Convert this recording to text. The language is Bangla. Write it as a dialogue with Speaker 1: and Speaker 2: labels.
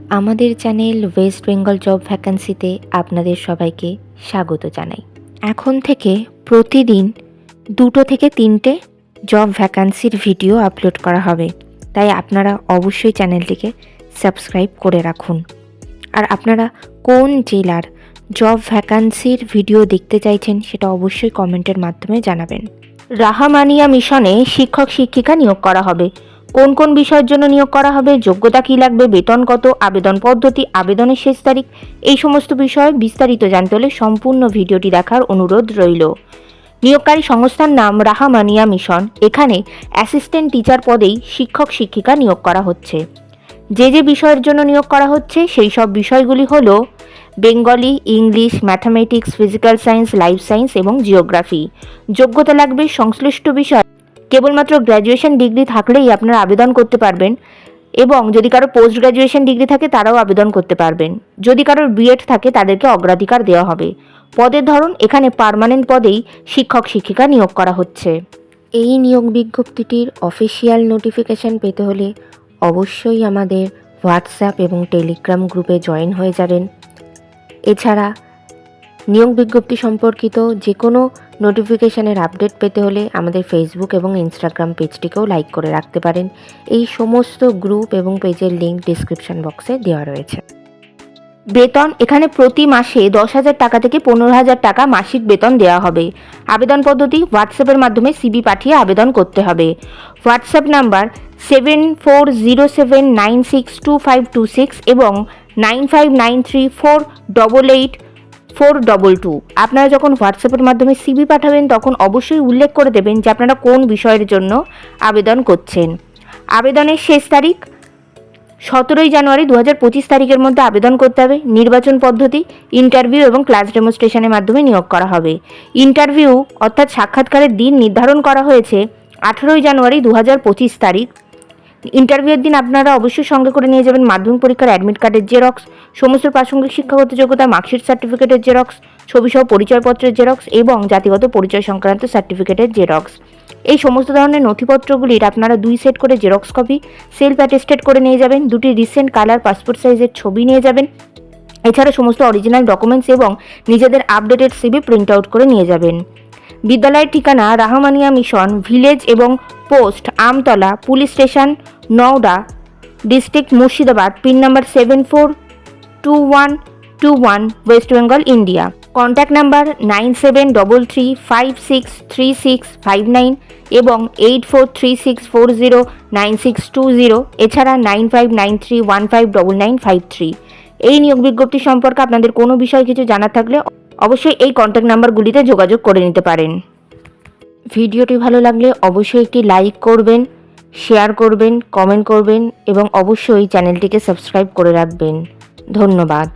Speaker 1: আমাদের চ্যানেল ওয়েস্ট বেঙ্গল জব ভ্যাকান্সিতে আপনাদের সবাইকে স্বাগত জানাই। এখন থেকে প্রতিদিন 2 থেকে 3টে জব ভ্যাকান্সির ভিডিও আপলোড করা হবে, তাই আপনারা অবশ্যই চ্যানেলটিকে সাবস্ক্রাইব করে রাখুন। আর আপনারা কোন জেলার জব ভ্যাকান্সির ভিডিও দেখতে চাইছেন সেটা অবশ্যই কমেন্টের মাধ্যমে জানাবেন। রাহামানিয়া মিশনে শিক্ষক শিক্ষিকা নিয়োগ করা হবে। কোন কোন বিষয়ের জন্য নিয়োগ করা হবে, যোগ্যতা কী লাগবে, বেতন কত, আবেদন পদ্ধতি, আবেদনের শেষ তারিখ, এই সমস্ত বিষয়ে বিস্তারিত জানতে হলে সম্পূর্ণ ভিডিওটি দেখার অনুরোধ রইল। নিয়োগকারী সংস্থার নাম রাহামানিয়া মিশন। এখানে অ্যাসিস্ট্যান্ট টিচার পদেই শিক্ষক শিক্ষিকা নিয়োগ করা হচ্ছে। যে বিষয়ের জন্য নিয়োগ করা হচ্ছে সেই সব বিষয়গুলি হলো Bengali, English, mathematics, physical science, life science এবং জিওগ্রাফি। যোগ্যতা লাগবে সংশ্লিষ্ট বিষয় কেবলমাত্র গ্র্যাজুয়েশন ডিগ্রি থাকলেই আপনারা আবেদন করতে পারবেন, এবং যদি কারো পোস্ট গ্র্যাজুয়েশন ডিগ্রি থাকে তারাও আবেদন করতে পারবেন। যদি কারোর বিএড থাকে তাদেরকে অগ্রাধিকার দেওয়া হবে। পদের ধরন এখানে পার্মানেন্ট পদেই শিক্ষক শিক্ষিকা নিয়োগ করা হচ্ছে। এই নিয়োগ বিজ্ঞপ্তিটির অফিসিয়াল নোটিফিকেশন পেতে হলে অবশ্যই আমাদের হোয়াটসঅ্যাপ এবং টেলিগ্রাম গ্রুপে জয়েন হয়ে যাবেন। এছাড়া নিয়োগ বিজ্ঞপ্তি সম্পর্কিত যে কোনো নোটিফিকেশানের আপডেট পেতে হলে আমাদের ফেসবুক এবং ইনস্টাগ্রাম পেজটিকেও লাইক করে রাখতে পারেন। এই সমস্ত গ্রুপ এবং পেজের লিঙ্ক ডিসক্রিপশন বক্সে দেওয়া রয়েছে। বেতন এখানে প্রতি মাসে 10,000 টাকা থেকে 15,000 টাকা মাসিক বেতন দেওয়া হবে। আবেদন পদ্ধতি হোয়াটসঅ্যাপের মাধ্যমে সিভি পাঠিয়ে আবেদন করতে হবে। হোয়াটসঅ্যাপ নাম্বার 7407962526 এবং 9593488422। আপনারা যখন হোয়াটসঅ্যাপের মাধ্যমে সিভি পাঠাবেন তখন অবশ্যই উল্লেখ করে দেবেন যে আপনারা কোন বিষয়ের জন্য আবেদন করছেন। আবেদনের শেষ তারিখ 17 জানুয়ারি 2025 তারিখের মধ্যে আবেদন করতে হবে। নির্বাচন পদ্ধতি ইন্টারভিউ এবং ক্লাস ডেমনস্ট্রেশনের মাধ্যমে নিয়োগ করা হবে। ইন্টারভিউ অর্থাৎ সাক্ষাৎকারের দিন নির্ধারণ করা হয়েছে 18 জানুয়ারি 2025 তারিখ। ইন্টারভিউয়ের দিন আপনারা অবশ্যই সঙ্গে করে নিয়ে যাবেন মাধ্যমিক পরীক্ষার অ্যাডমিট কার্ডের জেরক্স, সমস্ত প্রাসঙ্গিক শিক্ষাগত যোগ্যতা মার্কশিট সার্টিফিকেটের জেরক্স, ছবিসহ পরিচয়পত্রের জেরক্স এবং জাতিগত পরিচয় সংক্রান্ত সার্টিফিকেটের জেরক্স। এই সমস্ত ধরনের নথিপত্রগুলির আপনারা 2 সেট করে জেরক্স কপি সেলফ অ্যাটেস্টেড করে নিয়ে যাবেন। 2টি রিসেন্ট কালার পাসপোর্ট সাইজের ছবি নিয়ে যাবেন। এছাড়া সমস্ত অরিজিনাল ডকুমেন্টস এবং নিজেদের আপডেটেড সিভি প্রিন্ট আউট করে নিয়ে যাবেন। বিদ্যালয়ের ঠিকানা রাহামানিয়া মিশন, ভিলেজ এবং post Amtala, police station Nowda, district Murshidabad, pin number 742121, West Bengal, India. Contact number 9733563659 এবং 8436409620, এছাড়া 9593159953। এই নিয়োগ বিজ্ঞপ্তি সম্পর্কে আপনাদের কোনো বিষয় কিছু জানার থাকলে অবশ্যই এই কন্ট্যাক্ট নাম্বারগুলিতে যোগাযোগ করে নিতে পারেন। ভিডিওটি ভালো লাগলে অবশ্যই একটি লাইক করবেন, শেয়ার করবেন, কমেন্ট করবেন এবং অবশ্যই চ্যানেলটিকে সাবস্ক্রাইব করে রাখবেন। ধন্যবাদ।